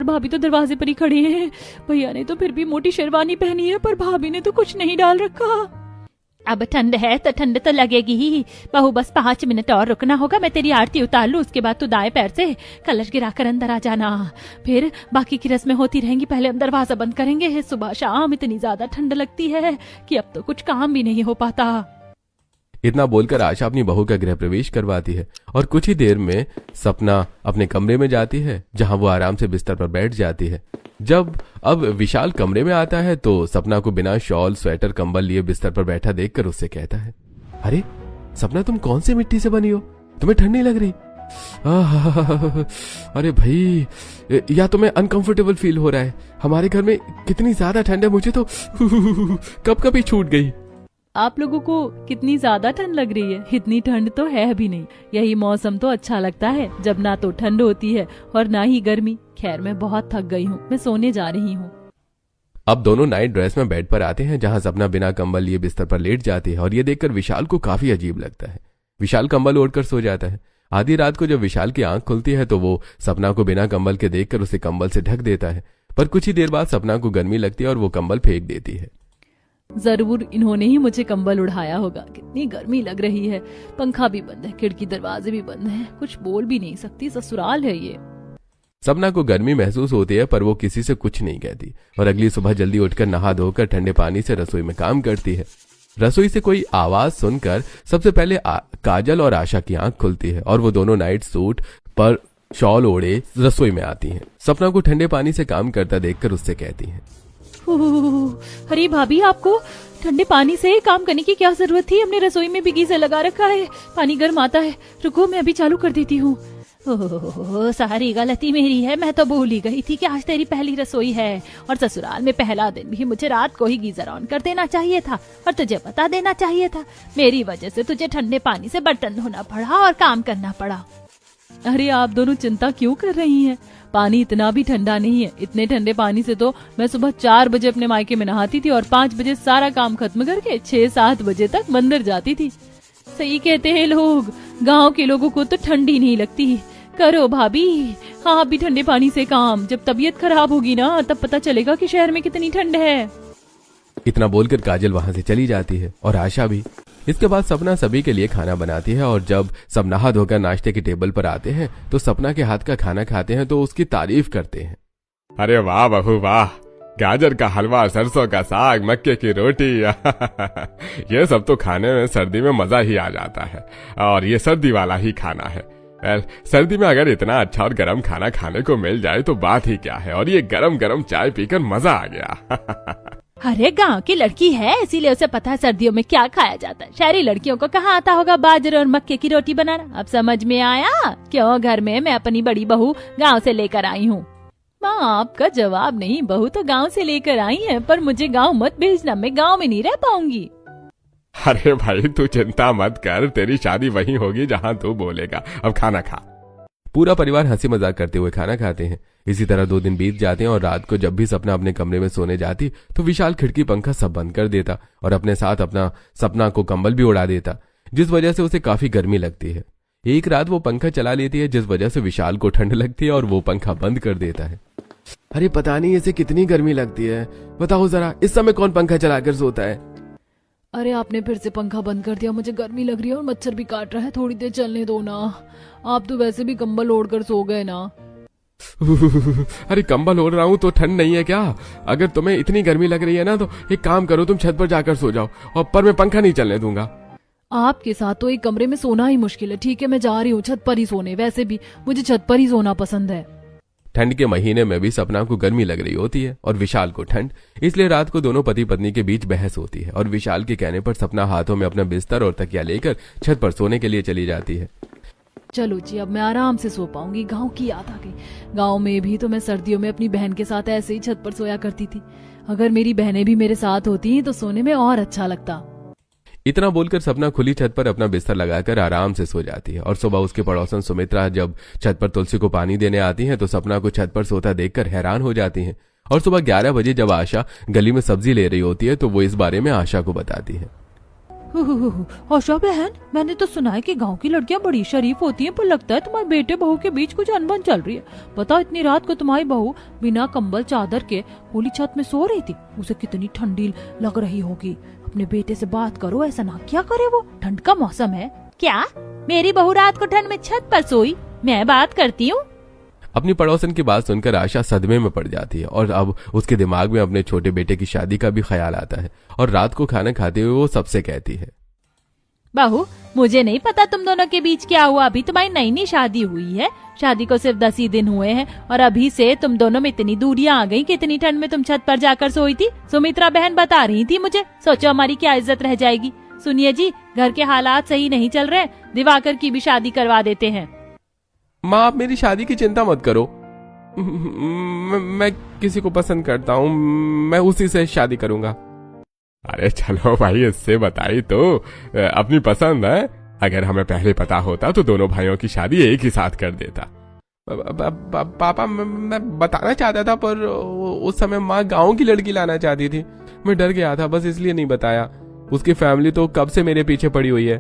भाभी तो दरवाजे पर ही खड़ी हैं। भैया ने तो फिर भी मोटी शेरवानी पहनी है, पर भाभी ने तो कुछ नहीं डाल रखा। अब ठंड है तो ठंड तो लगेगी ही बहू, बस 5 मिनट और रुकना होगा। मैं तेरी आरती उतार लूं, उसके बाद तू दाएं पैर से कलश गिराकर अंदर आ जाना, फिर बाकी की रस्में होती रहेंगी। पहले हम दरवाजा बंद करेंगे। सुबह शाम इतनी ज्यादा ठंड लगती है कि अब तो कुछ काम भी नहीं हो पाता। इतना बोलकर आशा अपनी बहू का गृह प्रवेश करवाती है और कुछ ही देर में सपना अपने कमरे में जाती है, जहां वो आराम से बिस्तर पर बैठ जाती है। जब अब विशाल कमरे में आता है तो सपना को बिना शॉल, स्वेटर, कंबल लिए बिस्तर पर बैठा देखकर उससे कहता है, अरे सपना, तुम कौन से मिट्टी से बनी हो? तुम्हें ठंड नहीं लग रही? अरे भाई, या तुम्हें अनकंफर्टेबल फील हो रहा है? हमारे घर में कितनी ज्यादा ठंड है, मुझे तो कब कभी छूट गई। आप लोगों को कितनी ज्यादा ठंड लग रही है? इतनी ठंड तो है भी नहीं। यही मौसम तो अच्छा लगता है, जब ना तो ठंड होती है और ना ही गर्मी। खैर, मैं बहुत थक गई हूँ, मैं सोने जा रही हूँ। अब दोनों नाइट ड्रेस में बेड पर आते हैं, जहां सपना बिना कंबल लिए बिस्तर पर लेट जाती है और ये देखकर विशाल को काफी अजीब लगता है। विशाल कंबल ओढ़कर सो जाता है। आधी रात को जब विशाल की आंख खुलती है तो वो सपना को बिना कंबल के देखकर उसे कंबल से ढक देता है, पर कुछ ही देर बाद सपना को गर्मी लगती है और वो कंबल फेंक देती है। जरूर इन्होंने ही मुझे कंबल उड़ाया होगा। कितनी गर्मी लग रही है। पंखा भी बंद है, खिड़की दरवाजे भी बंद है, कुछ बोल भी नहीं सकती। ससुराल है ये। सपना को गर्मी महसूस होती है, पर वो किसी से कुछ नहीं कहती और अगली सुबह जल्दी उठकर नहा धोकर ठंडे पानी से रसोई में काम करती है। रसोई से कोई आवाज सुनकर सबसे पहले काजल और आशा की आंख खुलती है और वो दोनों नाइट सूट पर शॉल ओढ़े रसोई में आती हैं। सपना को ठंडे पानी से काम करता देखकर उससे कहती हैं, अरे भाभी, आपको ठंडे पानी से काम करने की क्या जरूरत थी? हमने रसोई में भी गीजर लगा रखा है, पानी गर्म आता है। रुको, मैं अभी चालू कर देती हूँ। सारी गलती मेरी है। मैं तो भूल ही गई थी कि आज तेरी पहली रसोई है और ससुराल में पहला दिन भी मुझे रात को ही गीजर ऑन कर देना चाहिए था और तुझे बता देना चाहिए था। मेरी वजह से तुझे ठंडे पानी से बर्तन धोना पड़ा और काम करना पड़ा। अरे आप दोनों चिंता क्यों कर रही हैं? पानी इतना भी ठंडा नहीं है। इतने ठंडे पानी से तो मैं सुबह 4 बजे अपने मायके में नहाती थी और 5 बजे सारा काम खत्म करके 6-7 बजे तक मंदिर जाती थी। सही कहते हैं लोग, गांव के लोगों को तो ठंडी नहीं लगती। करो भाभी, हाँ, आप भी ठंडे पानी से काम। जब तबीयत खराब होगी ना, तब पता चलेगा कि शहर में कितनी ठंड है। इतना बोलकर काजल वहां से चली जाती है और आशा भी। इसके बाद सपना सभी के लिए खाना बनाती है और जब सब नहा धोकर नाश्ते की टेबल पर आते हैं तो सपना के हाथ का खाना खाते हैं तो उसकी तारीफ करते हैं। अरे वाह बहू वाह, गाजर का हलवा, सरसों का साग, मक्के की रोटी ये सब तो खाने में सर्दी में मजा ही आ जाता है और ये सर्दी वाला ही खाना है। सर्दी में अगर इतना अच्छा और गरम खाना खाने को मिल जाए तो बात ही क्या है। और ये गरम गरम चाय पीकर मजा आ गया। अरे गांव की लड़की है, इसीलिए उसे पता है सर्दियों में क्या खाया जाता है। शहरी लड़कियों को कहाँ आता होगा बाजरे और मक्के की रोटी बनाना। अब समझ में आया क्यों घर में मैं अपनी बड़ी बहू गांव से लेकर आई हूँ। माँ, आपका जवाब नहीं। बहू तो गांव से लेकर आई है, पर मुझे गांव मत भेजना, मैं गांव में नहीं रह पाऊंगी। अरे भाई, तू चिंता मत कर, तेरी शादी वहीं होगी जहाँ तू बोलेगा। अब खाना खा। पूरा परिवार हंसी मजाक करते हुए खाना खाते हैं। इसी तरह 2 दिन बीत जाते हैं और रात को जब भी सपना अपने कमरे में सोने जाती तो विशाल खिड़की, पंखा सब बंद कर देता और अपने साथ अपना सपना को कंबल भी उड़ा देता, जिस वजह से उसे काफी गर्मी लगती है। एक रात वो पंखा चला लेती है, जिस वजह से विशाल को ठंड लगती है और वो पंखा बंद कर देता है। अरे पता नहीं इसे कितनी गर्मी लगती है, बताओ जरा, इस समय कौन पंखा चलाकर सोता है? अरे आपने फिर से पंखा बंद कर दिया। मुझे गर्मी लग रही है और मच्छर भी काट रहा है। थोड़ी देर चलने दो ना। आप तो वैसे भी कंबल ओढ़कर सो गए ना। अरे कंबल ओढ़ रहा हूँ तो ठंड नहीं है क्या? अगर तुम्हें इतनी गर्मी लग रही है ना तो एक काम करो, तुम छत पर जाकर सो जाओ, और पर मैं पंखा नहीं चलने दूंगा। आपके साथ तो एक कमरे में सोना ही मुश्किल है। ठीक है, मैं जा रही हूँ छत पर ही सोने। वैसे भी मुझे छत पर ही सोना पसंद है। ठंड के महीने में भी सपना को गर्मी लग रही होती है और विशाल को ठंड, इसलिए रात को दोनों पति पत्नी के बीच बहस होती है और विशाल के कहने पर सपना हाथों में अपना बिस्तर और तकिया लेकर छत पर सोने के लिए चली जाती है। चलो जी, अब मैं आराम से सो पाऊंगी। गांव की याद आ गई। गांव में भी तो मैं सर्दियों में अपनी बहन के साथ ऐसे ही छत पर सोया करती थी। अगर मेरी बहनें भी मेरे साथ होती तो सोने में और अच्छा लगता। इतना बोलकर सपना खुली छत पर अपना बिस्तर लगाकर आराम से सो जाती है और सुबह उसके पड़ोसन सुमित्रा जब छत पर तुलसी को पानी देने आती हैं तो सपना को छत पर सोता देखकर हैरान हो जाती हैं। और सुबह 11 बजे जब आशा गली में सब्जी ले रही होती है तो वो इस बारे में आशा को बताती है। आशा बहन, मैंने तो सुना है कि गांव की लड़कियां बड़ी शरीफ होती हैं, पर लगता है तुम्हारे बेटे बहू के बीच कुछ अनबन चल रही है। पता इतनी रात को तुम्हारी बहू बिना कंबल चादर के खुली छत में सो रही थी। उसे कितनी ठंडी लग रही होगी। अपने बेटे से बात करो, ऐसा ना क्या करे, वो ठंड का मौसम है। क्या मेरी बहू रात को ठंड में छत पर सोई? मैं बात करती हूँ। अपनी पड़ोसन की बात सुनकर आशा सदमे में पड़ जाती है और अब उसके दिमाग में अपने छोटे बेटे की शादी का भी ख्याल आता है और रात को खाना खाते हुए वो सबसे कहती है, बहू, मुझे नहीं पता तुम दोनों के बीच क्या हुआ। अभी तुम्हारी नई नई शादी हुई है, शादी को सिर्फ 10 ही दिन हुए हैं और अभी से तुम दोनों में इतनी दूरियां आ गई कि इतनी ठंड में तुम छत पर जाकर सोई थी। सुमित्रा बहन बता रही थी मुझे। सोचो हमारी क्या इज्जत रह जाएगी। सुनिए जी, घर के हालात सही नहीं चल रहे, दिवाकर की भी शादी करवा देते हैं। माँ आप मेरी शादी की चिंता मत करो, मैं किसी को पसंद करता हूँ, मैं उसी से शादी करूंगा। अरे चलो भाई, इससे बताई तो अपनी पसंद है। अगर हमें पहले पता होता तो दोनों भाइयों की शादी एक ही साथ कर देता। पापा मैं बताना चाहता था, पर उस समय माँ गांव की लड़की लाना चाहती थी। मैं डर गया था, बस इसलिए नहीं बताया। उसकी फैमिली तो कब से मेरे पीछे पड़ी हुई है।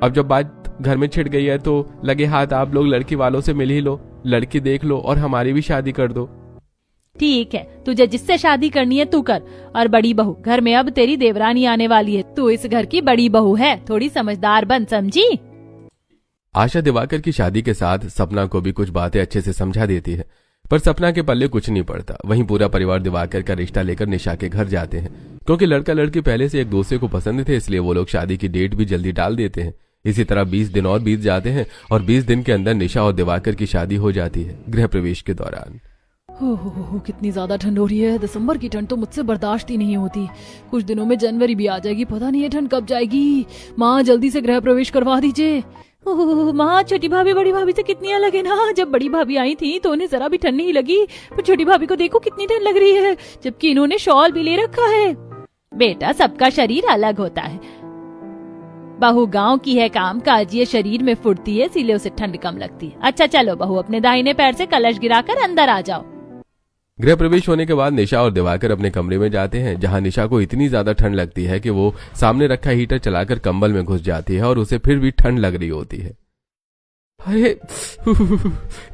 अब जब बात घर में छिड़ गई है तो लगे हाथ आप लोग लड़की वालों से मिल ही लो, लड़की देख लो और हमारी भी शादी कर दो। ठीक है, तुझे जिससे शादी करनी है तू कर। और बड़ी बहू, घर में अब तेरी देवरानी आने वाली है, तू इस घर की बड़ी बहू है, थोड़ी समझदार बन, समझी? आशा दिवाकर की शादी के साथ सपना को भी कुछ बातें अच्छे से समझा देती है, पर सपना के पल्ले कुछ नहीं पड़ता। वहीं पूरा परिवार दिवाकर का रिश्ता लेकर निशा के घर जाते हैं। क्योंकि लड़का लड़की पहले से एक दूसरे को पसंद थे, इसलिए वो लोग शादी की डेट भी जल्दी डाल देते हैं। इसी तरह 20 दिन और बीत जाते हैं और 20 दिन के अंदर निशा और दिवाकर की शादी हो जाती है। गृह प्रवेश के दौरान हो, कितनी ज्यादा ठंड हो रही है। दिसंबर की ठंड तो मुझसे बर्दाश्त ही नहीं होती। कुछ दिनों में जनवरी भी आ जाएगी, पता नहीं ये ठंड कब जाएगी। माँ जल्दी से गृह प्रवेश करवा दीजिए। माँ, छोटी भाभी बड़ी भाभी से कितनी अलग है ना। जब बड़ी भाभी आई थी तो उन्हें जरा भी ठंड नहीं लगी, पर छोटी भाभी को देखो कितनी ठंड लग रही है, जबकि इन्होंने शॉल भी ले रखा है। बेटा, सबका शरीर अलग होता है। बहू गांव की है, काम काज, ये शरीर में फुर्ती है, इसीलिए उसे ठंड कम लगती है। अच्छा चलो बहू, अपने दाहिने पैर से कलश गिराकर अंदर आ जाओ। गृह प्रवेश होने के बाद निशा और दिवाकर अपने कमरे में जाते हैं, जहां निशा को इतनी ज्यादा ठंड लगती है कि वो सामने रखा हीटर चलाकर कंबल में घुस जाती है और उसे फिर भी ठंड लग रही होती है। अरे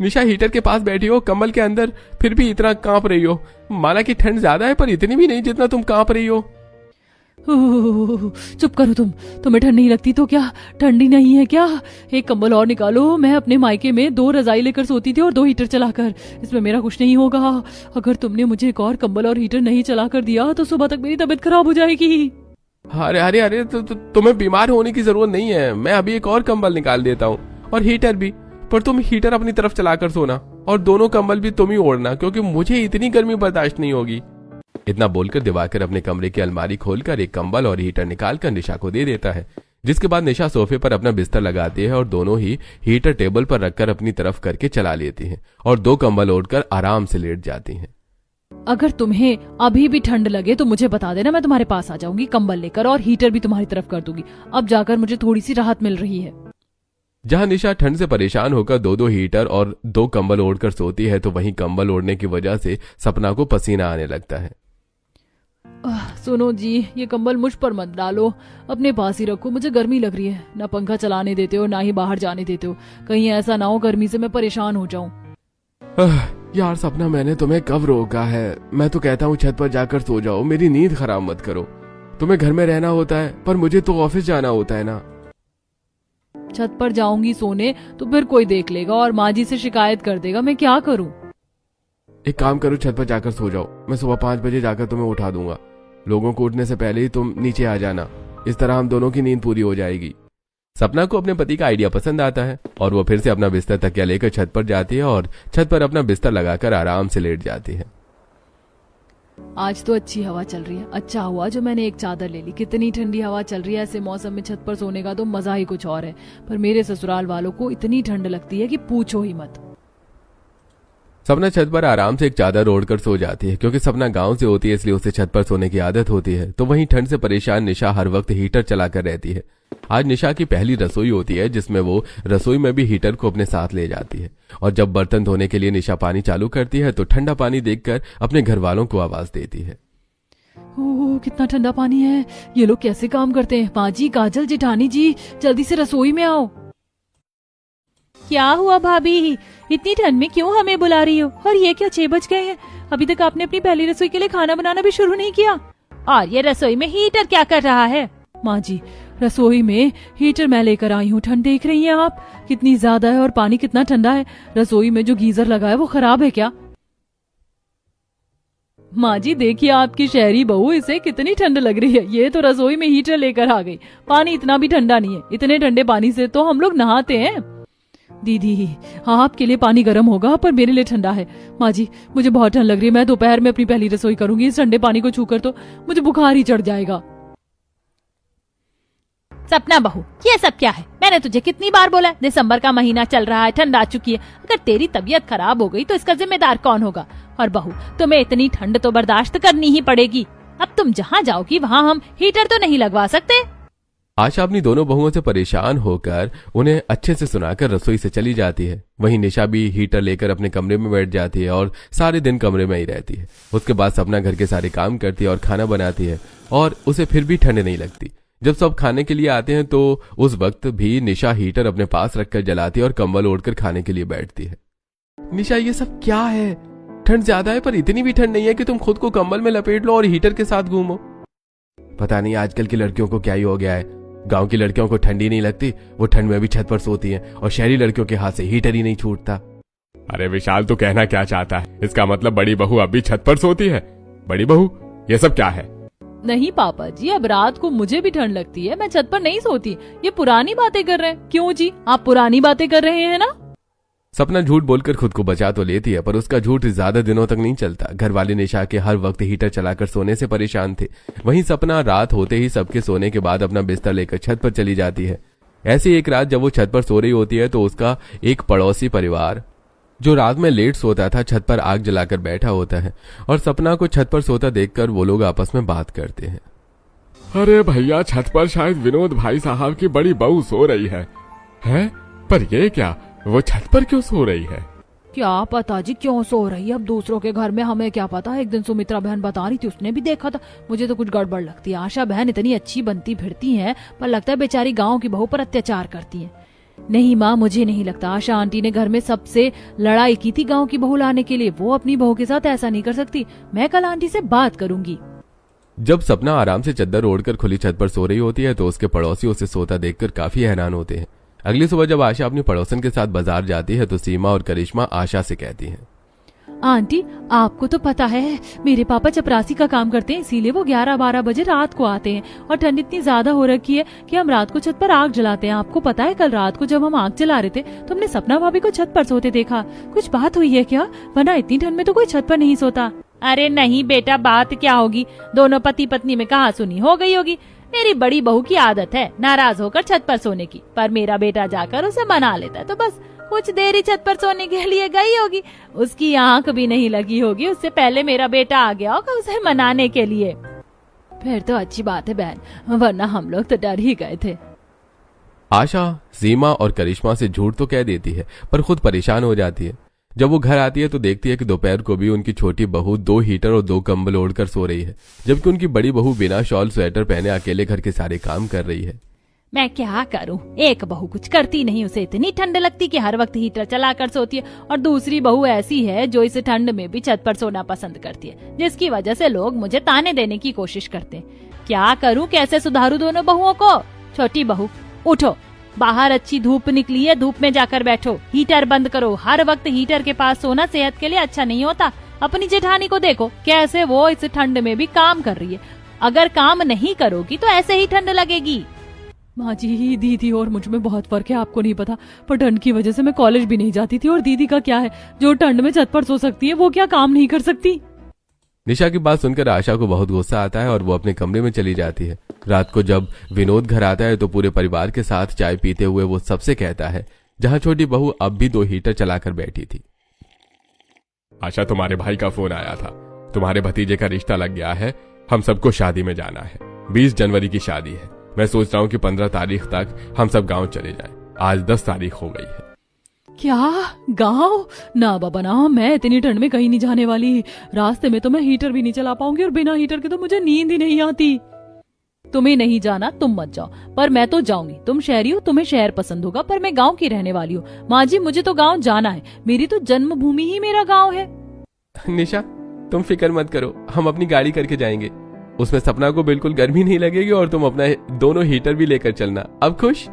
निशा, हीटर के पास बैठी हो, कंबल के अंदर, फिर भी इतना कांप रही हो। माना कि ठंड ज्यादा है, पर इतनी भी नहीं जितना तुम कांप रही हो। चुप करो तुम, तुम्हें ठंड नहीं लगती तो क्या ठंडी नहीं है क्या? एक कंबल और निकालो। मैं अपने मायके में 2 रजाई लेकर सोती थी और 2 हीटर चलाकर, इसमें मेरा कुछ नहीं होगा। अगर तुमने मुझे एक और कंबल और हीटर नहीं चलाकर दिया तो सुबह तक मेरी तबीयत खराब हो जाएगी। अरे अरे अरे, तुम्हें बीमार होने की जरूरत नहीं है। मैं अभी एक और कंबल निकाल देता हूँ और हीटर भी, पर तुम हीटर अपनी तरफ चलाकर सोना और दोनों कंबल भी तुम ही ओढ़ना, क्योंकि मुझे इतनी गर्मी बर्दाश्त नहीं होगी। इतना बोलकर दिवाकर अपने कमरे की अलमारी खोलकर एक कंबल और हीटर निकालकर निशा को दे देता है, जिसके बाद निशा सोफे पर अपना बिस्तर लगाती है और दोनों ही हीटर टेबल पर रखकर अपनी तरफ करके चला लेती हैं और 2 कंबल ओढ़कर आराम से लेट जाती हैं। अगर तुम्हें अभी भी ठंड लगे तो मुझे बता देना, मैं तुम्हारे पास आ जाऊंगी कंबल लेकर और हीटर भी तुम्हारी तरफ कर दूंगी। अब जाकर मुझे थोड़ी सी राहत मिल रही है। जहां निशा ठंड से परेशान होकर 2 हीटर और 2 कंबल ओढ़कर सोती है, तो वहीं कंबल ओढ़ने की वजह से सपना को पसीना आने लगता है। सुनो जी, ये कंबल मुझ पर मत डालो, अपने पास ही रखो, मुझे गर्मी लग रही है। ना पंखा चलाने देते हो, ना ही बाहर जाने देते हो। कहीं ऐसा ना हो गर्मी से मैं परेशान हो जाऊं। यार सपना, मैंने तुम्हें कब रोका है? मैं तो कहता हूँ छत पर जाकर सो जाओ, मेरी नींद खराब मत करो। तुम्हें घर में रहना होता है, पर मुझे तो ऑफिस जाना होता है ना। छत पर जाऊंगी सोने तो फिर कोई देख लेगा और माँ जी से शिकायत कर देगा, मैं क्या करूं? एक काम करो, छत पर जाकर सो जाओ। मैं सुबह 5 बजे जाकर तुम्हें उठा दूंगा। लोगों को उठने से पहले ही तुम नीचे आ जाना, इस तरह हम दोनों की नींद पूरी हो जाएगी। सपना को अपने पति का आइडिया पसंद आता है और वो फिर से अपना बिस्तर तकिया लेकर छत पर जाती है और छत पर अपना बिस्तर लगाकर आराम से लेट जाती है। आज तो अच्छी हवा चल रही है। अच्छा हुआ जो मैंने एक चादर ले ली। कितनी ठंडी हवा चल रही है। ऐसे मौसम में छत पर सोने का तो मजा ही कुछ और है, पर मेरे ससुराल वालों को इतनी ठंड लगती है कि पूछो ही मत। सपना छत पर आराम से एक चादर ओढ़कर सो जाती है। क्योंकि सपना गांव से होती है, इसलिए उसे छत पर सोने की आदत होती है। तो वहीं ठंड से परेशान निशा हर वक्त हीटर चलाकर रहती है। आज निशा की पहली रसोई होती है, जिसमें वो रसोई में भी हीटर को अपने साथ ले जाती है। और जब बर्तन धोने के लिए निशा पानी चालू करती है तो ठंडा पानी देखकर अपने घर वालों को आवाज देती है। ओह कितना ठंडा पानी है। ये लोग कैसे काम करते हैं। माँ जी, काजल, जेठानी जी, जल्दी से रसोई में आओ। क्या हुआ भाभी, इतनी ठंड में क्यों हमें बुला रही हो? और ये क्या 6 बज गए हैं, अभी तक आपने अपनी पहली रसोई के लिए खाना बनाना भी शुरू नहीं किया। और ये रसोई में हीटर क्या कर रहा है? माँ जी, रसोई में हीटर मैं लेकर आई हूँ। ठंड देख रही हैं आप कितनी ज्यादा है और पानी कितना ठंडा है। रसोई में जो गीजर लगा है वो खराब है क्या? माँ जी देखिए, आपकी शहरी बहू, इसे कितनी ठंड लग रही है। ये तो रसोई में हीटर लेकर आ गई। पानी इतना भी ठंडा नहीं है। इतने ठंडे पानी से तो हम लोग नहाते हैं। दीदी, आपके लिए पानी गर्म होगा पर मेरे लिए ठंडा है। माँ जी, मुझे बहुत ठंड लग रही है। मैं दोपहर में अपनी पहली रसोई करूंगी। इस ठंडे पानी को छूकर तो मुझे बुखार ही चढ़ जाएगा। सपना बहू, ये सब क्या है? मैंने तुझे कितनी बार बोला है, दिसंबर का महीना चल रहा है, ठंड आ चुकी है। अगर तेरी तबीयत खराब हो गई तो इसका जिम्मेदार कौन होगा? और बहू, तुम्हें इतनी ठंड तो बर्दाश्त करनी ही पड़ेगी। अब तुम जहाँ जाओगी वहाँ हम हीटर तो नहीं लगवा सकते। आशा अपनी दोनों बहुओं से परेशान होकर उन्हें अच्छे से सुनाकर रसोई से चली जाती है। वहीं निशा भी हीटर लेकर अपने कमरे में बैठ जाती है और सारे दिन कमरे में ही रहती है। उसके बाद सपना घर के सारे काम करती है और खाना बनाती है और उसे फिर भी ठंड नहीं लगती। जब सब खाने के लिए आते हैं तो उस वक्त भी निशा हीटर अपने पास रखकर जलाती है और कंबल ओढ़कर खाने के लिए बैठती है। निशा, ये सब क्या है? ठंड ज्यादा है पर इतनी भी ठंड नहीं है कि तुम खुद को कंबल में लपेट लो और हीटर के साथ घूमो। पता नहीं आजकल की लड़कियों को क्या ही हो गया है। गांव की लड़कियों को ठंडी नहीं लगती, वो ठंड में भी छत पर सोती हैं और शहरी लड़कियों के हाथ से हीटर ही नहीं छूटता। अरे विशाल, तू कहना क्या चाहता है? इसका मतलब बड़ी बहू अब भी छत पर सोती है? बड़ी बहू, ये सब क्या है? नहीं पापा जी, अब रात को मुझे भी ठंड लगती है, मैं छत पर नहीं सोती। ये पुरानी बातें कर रहे हैं। क्यों जी, आप पुरानी बातें कर रहे हैं ना? सपना झूठ बोलकर खुद को बचा तो लेती है पर उसका झूठ ज्यादा दिनों तक नहीं चलता। घर वाले निशा के हर वक्त हीटर चलाकर सोने से परेशान थे। वहीं सपना रात होते ही सबके सोने के बाद अपना बिस्तर लेकर छत पर चली जाती है। ऐसी एक रात जब वो छत पर सो रही होती है तो उसका एक पड़ोसी परिवार जो रात में लेट सोता था छत पर आग जलाकर बैठा होता है और सपना को छत पर सोता देखकर वो लोग आपस में बात करते हैं। अरे भैया, छत पर शायद विनोद भाई साहब की बड़ी बहू सो रही है। हैं? पर ये क्या, वो छत पर क्यों सो रही है? क्या पता जी क्यों सो रही है। अब दूसरों के घर में हमें क्या पता। एक दिन सुमित्रा बहन बता रही थी, उसने भी देखा था। मुझे तो कुछ गड़बड़ लगती है। आशा बहन इतनी अच्छी बनती फिरती हैं पर लगता है बेचारी गांव की बहू पर अत्याचार करती हैं। नहीं माँ, मुझे नहीं लगता। आशा आंटी ने घर में सबसे लड़ाई की थी गांव की बहू लाने के लिए। वो अपनी बहू के साथ ऐसा नहीं कर सकती। मैं कल आंटी से बात करूंगी। जब सपना आराम से चद्दर ओढ़कर खुली छत पर सो रही होती है तो उसके पड़ोसी उसे सोता देखकर काफी हैरान होते हैं। अगली सुबह जब आशा अपनी पड़ोसन के साथ बाजार जाती है तो सीमा और करिश्मा आशा से कहती हैं, आंटी, आपको तो पता है मेरे पापा चपरासी का काम करते हैं, इसीलिए वो 11-12 बजे रात को आते हैं। और ठंड इतनी ज्यादा हो रखी है कि हम रात को छत पर आग जलाते हैं। आपको पता है कल रात को जब हम आग जला रहे थे तो हमने सपना भाभी को छत पर सोते देखा। कुछ बात हुई है क्या? वरना इतनी ठंड में तो कोई छत पर नहीं सोता। अरे नहीं बेटा, बात क्या होगी, दोनों पति पत्नी में कहा सुनी हो गई होगी। मेरी बड़ी बहू की आदत है नाराज होकर छत पर सोने की, पर मेरा बेटा जाकर उसे मना लेता है। तो बस कुछ देर ही छत पर सोने के लिए गई होगी, उसकी आंख भी नहीं लगी होगी। उससे पहले मेरा बेटा आ गया होगा उसे मनाने के लिए। फिर तो अच्छी बात है बहन, वरना हम लोग तो डर ही गए थे। आशा सीमा और करिश्मा से झूठ तो कह देती है पर खुद परेशान हो जाती है। जब वो घर आती है तो देखती है कि दोपहर को भी उनकी छोटी बहू 2 हीटर और 2 कंबल ओढ़कर सो रही है, जबकि उनकी बड़ी बहू बिना शॉल स्वेटर पहने अकेले घर के सारे काम कर रही है। मैं क्या करूं, एक बहू कुछ करती नहीं, उसे इतनी ठंड लगती कि हर वक्त हीटर चलाकर सोती है, और दूसरी बहू ऐसी है जो इस ठंड में भी छत पर सोना पसंद करती है, जिसकी वजह से लोग मुझे ताने देने की कोशिश करते हैं। क्या करूं, कैसे सुधारूं दोनों बहुओं को? छोटी बहू उठो, बाहर अच्छी धूप निकली है, धूप में जाकर बैठो, हीटर बंद करो। हर वक्त हीटर के पास सोना सेहत के लिए अच्छा नहीं होता। अपनी जेठानी को देखो कैसे वो इस ठंड में भी काम कर रही है। अगर काम नहीं करोगी तो ऐसे ही ठंड लगेगी। माँ जी, दीदी और मुझ में बहुत फर्क है, आपको नहीं पता, पर ठंड की वजह से मैं कॉलेज भी नहीं जाती थी। और दीदी का क्या है, जो ठंड में छत पर सो सकती है वो क्या काम नहीं कर सकती? निशा की बात सुनकर आशा को बहुत गुस्सा आता है और वो अपने कमरे में चली जाती है। रात को जब विनोद घर आता है तो पूरे परिवार के साथ चाय पीते हुए वो सबसे कहता है, जहां छोटी बहू अब भी 2 हीटर चलाकर बैठी थी। आशा, तुम्हारे भाई का फोन आया था, तुम्हारे भतीजे का रिश्ता लग गया है, हम सबको शादी में जाना है। 20 जनवरी की शादी है। मैं सोच रहा हूँ कि 15 तारीख तक हम सब गाँव चले जाएं। आज 10 तारीख हो गई है। क्या? गांव? ना बाबा ना, मैं इतनी ठंड में कहीं नहीं जाने वाली। रास्ते में तो मैं हीटर भी नहीं चला पाऊंगी और बिना हीटर के तो मुझे नींद ही नहीं आती। तुम्हें नहीं जाना तुम मत जाओ, पर मैं तो जाऊंगी। तुम शहरी हो, तुम्हें शहर पसंद होगा, पर मैं गांव की रहने वाली हूँ। माँ जी मुझे तो गांव जाना है, मेरी तो जन्मभूमि ही मेरा गांव है। निशा तुम फिक्र मत करो, हम अपनी गाड़ी करके जाएंगे। उसमें सपना को बिल्कुल गर्मी नहीं लगेगी और तुम अपना दोनों हीटर भी लेकर चलना। अब खुश?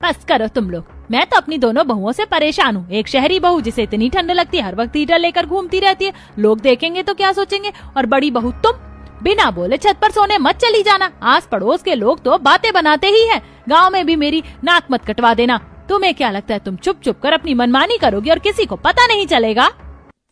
बस करो तुम लोग, मैं तो अपनी दोनों बहुओं से परेशान हूँ। एक शहरी बहू जिसे इतनी ठंड लगती है, हर वक्त हीटर लेकर घूमती रहती है, लोग देखेंगे तो क्या सोचेंगे। और बड़ी बहू तुम, बिना बोले छत पर सोने मत चली जाना। आस पड़ोस के लोग तो बातें बनाते ही हैं। गांव में भी मेरी नाक मत कटवा देना। तुम्हें क्या लगता है तुम चुप चुप कर अपनी मनमानी करोगी और किसी को पता नहीं चलेगा?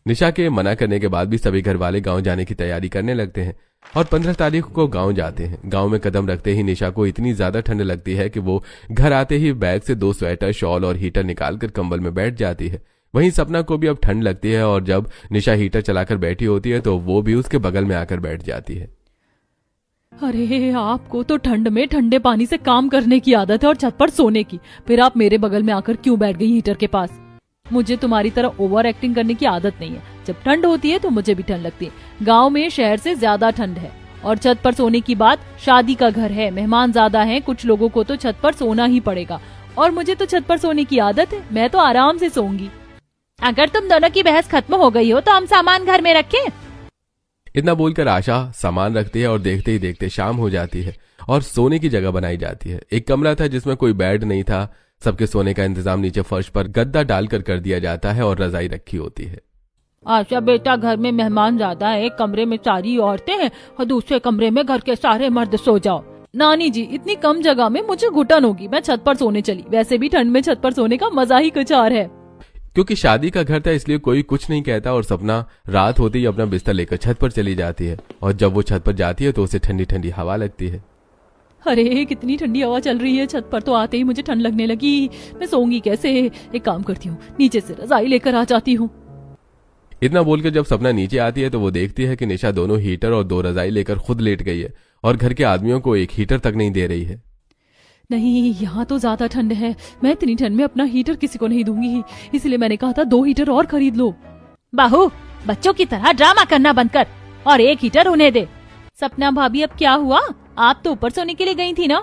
निशा के मना करने के बाद भी सभी घर वाले गांव जाने की तैयारी करने लगते हैं और 15 तारीख को गांव जाते हैं। गांव में कदम रखते ही निशा को इतनी ज्यादा ठंड लगती है कि वो घर आते ही बैग से 2 स्वेटर, शॉल और हीटर निकालकर कंबल में बैठ जाती है। वहीं सपना को भी अब ठंड लगती है और जब निशा हीटर चलाकर बैठी होती है तो वो भी उसके बगल में आकर बैठ जाती है। अरे आपको तो ठंड में ठंडे पानी से काम करने की आदत है और छत पर सोने की, फिर आप मेरे बगल में आकर क्यों बैठ गई हीटर के पास? मुझे तुम्हारी तरह ओवर एक्टिंग करने की आदत नहीं है। जब ठंड होती है तो मुझे भी ठंड लगती है। गांव में शहर से ज्यादा ठंड है। और छत पर सोने की बात, शादी का घर है, मेहमान ज्यादा हैं, कुछ लोगों को तो छत पर सोना ही पड़ेगा। और मुझे तो छत पर सोने की आदत है, मैं तो आराम से सोऊंगी। अगर तुम दोनों की बहस खत्म हो गई हो तो हम सामान घर में रखें। इतना बोलकर आशा सामान रखती है और देखते ही देखते शाम हो जाती है और सोने की जगह बनाई जाती है। एक कमरा था जिसमें कोई बेड नहीं था। सबके सोने का इंतजाम नीचे फर्श पर गद्दा डालकर कर दिया जाता है और रजाई रखी होती है। आशा बेटा, घर में मेहमान ज्यादा है, एक कमरे में सारी औरतें हैं और दूसरे कमरे में घर के सारे मर्द सो जाओ। नानी जी, इतनी कम जगह में मुझे घुटन होगी, मैं छत पर सोने चली। वैसे भी ठंड में छत पर सोने का मजा ही कुछ और है। क्योंकि शादी का घर था इसलिए कोई कुछ नहीं कहता और सपना रात होते ही अपना बिस्तर लेकर छत पर चली जाती है। और जब वो छत पर जाती है तो उसे ठंडी ठंडी हवा लगती है। अरे कितनी ठंडी हवा चल रही है, छत पर तो आते ही मुझे ठंड लगने लगी। मैं सोऊंगी कैसे? एक काम करती हूँ, नीचे से रजाई लेकर आ जाती हूँ। इतना बोलकर जब सपना नीचे आती है तो वो देखती है कि निशा दोनों हीटर और 2 रजाई लेकर खुद लेट गई है और घर के आदमियों को एक हीटर तक नहीं दे रही है। नहीं, यहाँ तो ज्यादा ठंड है, मैं इतनी ठंड में अपना हीटर किसी को नहीं दूंगी, इसलिए मैंने कहा था 2 हीटर और खरीद लो। बहू, बच्चों की तरह ड्रामा करना बंद कर और एक हीटर उन्हें दे। सपना भाभी, अब क्या हुआ? आप तो ऊपर सोने के लिए गई थी ना?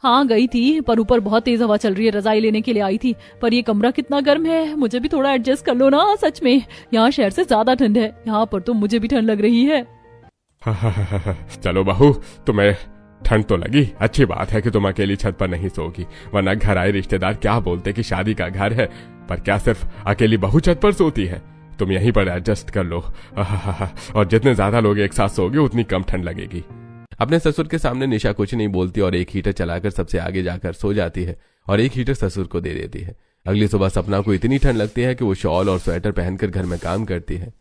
हाँ गई थी, पर ऊपर बहुत तेज हवा चल रही है, रजाई लेने के लिए आई थी। पर ये कमरा कितना गर्म है, मुझे भी थोड़ा एडजस्ट कर लो ना। सच में यहाँ शहर से ज्यादा ठंड है, यहाँ पर तो मुझे भी ठंड लग रही है। चलो बहू, तुम्हें ठंड तो लगी, अच्छी बात है कि तुम अकेली छत पर नहीं सोगी, वरना घर आए रिश्तेदार क्या बोलते कि शादी का घर है। पर क्या सिर्फ अकेली बहू छत पर सोती है? तुम यहीं पर एडजस्ट कर लो। और जितने ज्यादा लोग एक साथ सोगे उतनी कम ठंड लगेगी। अपने ससुर के सामने निशा कुछ नहीं बोलती और एक हीटर चलाकर सबसे आगे जाकर सो जाती है और एक हीटर ससुर को दे देती है। अगली सुबह सपना को इतनी ठंड लगती है कि वो शॉल और स्वेटर पहनकर घर में काम करती है।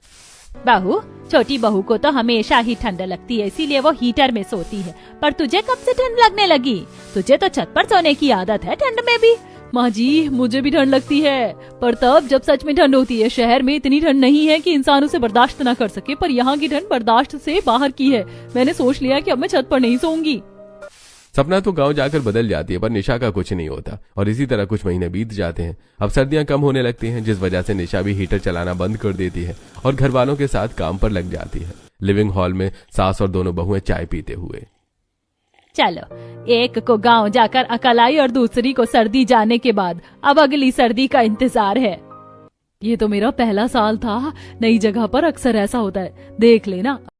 बहू, छोटी बहू को तो हमेशा ही ठंड लगती है, इसीलिए वो हीटर में सोती है। पर तुझे कब से ठंड लगने लगी? तुझे तो छत पर सोने की आदत है ठंड में भी। माँ जी, मुझे भी ठंड लगती है, पर तब जब सच में ठंड होती है। शहर में इतनी ठंड नहीं है कि इंसान उसे बर्दाश्त न कर सके, पर यहाँ की ठंड बर्दाश्त से बाहर की है। मैंने सोच लिया कि अब मैं छत पर नहीं सोऊंगी। सपना तो गांव जाकर बदल जाती है, पर निशा का कुछ नहीं होता और इसी तरह कुछ महीने बीत जाते हैं। अब सर्दियां कम होने लगती हैं, जिस वजह से निशा भी हीटर चलाना बंद कर देती है और घर वालों के साथ काम पर लग जाती है। लिविंग हॉल में सास और दोनों बहुएं चाय पीते हुए। चलो, एक को गांव जाकर अकल आई और दूसरी को सर्दी जाने के बाद अब अगली सर्दी का इंतजार है। ये तो मेरा पहला साल था, नई जगह पर अक्सर ऐसा होता है, देख लेना।